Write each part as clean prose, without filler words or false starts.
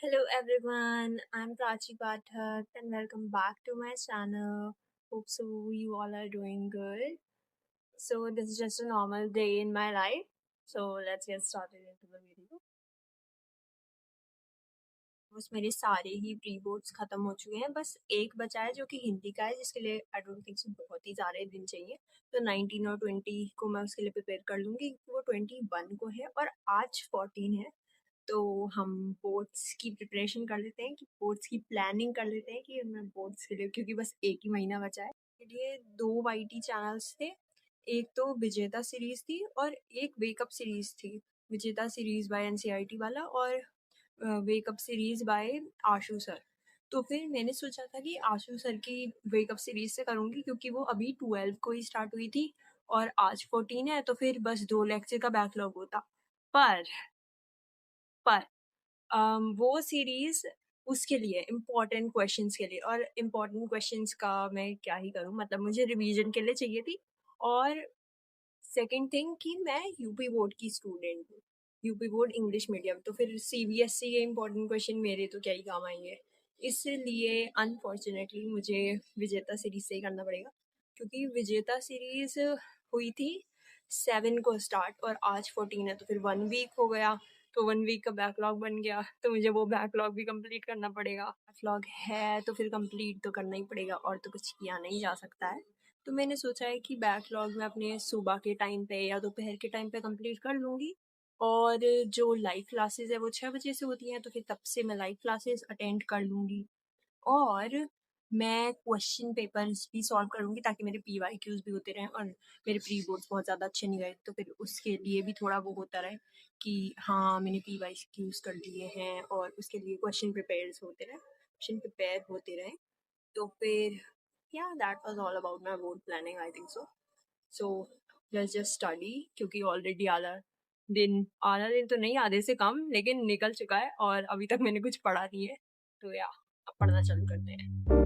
Hello everyone, I'm Prachi Pathak and welcome back to my channel. Hope so you all are doing good. So this is just a normal day in my life. So let's get started into the video. बस मेरे सारे ही pre boards खत्म हो चुके हैं, बस एक बचा है जो कि हिंदी का है, जिसके लिए आई डोंट थिंक सो बहुत ही सारे दिन चाहिए। तो 19 और 20 को मैं उसके लिए प्रिपेयर कर लूंगी। वो 21 को है और आज 14 है। तो हम बोर्ड्स की प्रिपरेशन कर लेते हैं, कि बोर्ड्स की प्लानिंग कर लेते हैं कि मैं बोर्ड्स के लिए, क्योंकि बस एक ही महीना बचा है। के लिए दो वाईटी चैनल्स थे, एक तो विजेता सीरीज थी और एक वेकअप सीरीज थी। विजेता सीरीज बाय एनसीईआरटी वाला और wake up series by Ashu sir. तो फिर मैंने सोचा था कि आशु सर की वेकअप सीरीज से करूँगी, क्योंकि वो अभी 12 को ही स्टार्ट हुई थी और आज 14 है, तो फिर बस 2 लेक्चर का बैकलॉग होता। पर पर वो सीरीज उसके लिए इम्पोर्टेंट क्वेश्चंस के लिए, और इम्पोर्टेंट क्वेश्चंस का मैं क्या ही करूँ, मतलब मुझे रिवीजन के लिए चाहिए थी। और सेकंड थिंग कि मैं यूपी बोर्ड की स्टूडेंट हूँ, यूपी बोर्ड इंग्लिश मीडियम, तो फिर सीबीएसई के इम्पोर्टेंट क्वेश्चन मेरे तो क्या ही काम आएंगे। इसलिए अनफॉर्चुनेटली मुझे विजेता सीरीज से ही करना पड़ेगा, क्योंकि विजेता सीरीज हुई थी 7 को स्टार्ट और आज 14 है, तो फिर 1 वीक हो गया। तो 1 वीक का बैकलॉग बन गया, तो मुझे वो बैकलॉग भी कंप्लीट करना पड़ेगा। बैकलॉग है तो फिर कंप्लीट तो करना ही पड़ेगा, और तो कुछ किया नहीं जा सकता है। तो मैंने सोचा है कि बैकलॉग मैं अपने सुबह के टाइम पे या दोपहर के टाइम पे कंप्लीट कर लूँगी। और जो लाइव क्लासेस है वो 6 बजे से होती हैं, तो फिर तब से मैं लाइव क्लासेस अटेंड कर लूँगी। और मैं क्वेश्चन पेपर्स भी सॉल्व करूँगी, ताकि मेरे पीवाईक्यूज भी होते रहें और मेरे प्री बोर्ड्स बहुत ज़्यादा अच्छे नहीं गए, तो फिर उसके लिए भी थोड़ा वो होता रहे कि हाँ मैंने पीवाईक्यूज कर लिए हैं, और उसके लिए क्वेश्चन प्रिपेयर होते रहें। तो फिर yeah, that was all about my board planning, I think so. So let's just study, क्योंकि ऑलरेडी आधा दिन तो नहीं, आधे से कम लेकिन निकल चुका है और अभी तक मैंने कुछ पढ़ा नहीं है। तो या अब पढ़ना चालू करते हैं।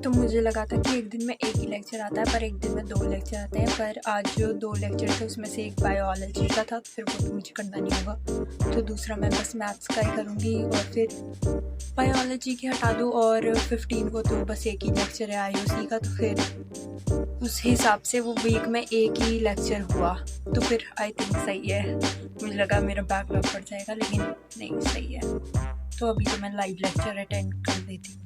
तो मुझे लगा था कि एक दिन में एक ही लेक्चर आता है, पर एक दिन में 2 लेक्चर आते हैं। पर आज जो 2 लेक्चर थे उसमें से एक बायोलॉजी का था, तो फिर वो तो मुझे करना नहीं होगा। तो दूसरा मैं बस मैथ्स का ही करूँगी, और फिर बायोलॉजी की हटा दूँ। और 15 को तो बस एक ही लेक्चर है आईओसी का, तो फिर उस हिसाब से वो वीक में एक ही लेक्चर हुआ, तो फिर आई थिंक सही है। मुझे लगा मेरा बैकलॉग पड़ जाएगा, लेकिन नहीं, सही है। तो अभी तो मैं लाइव लेक्चर अटेंड कर देती हूँ।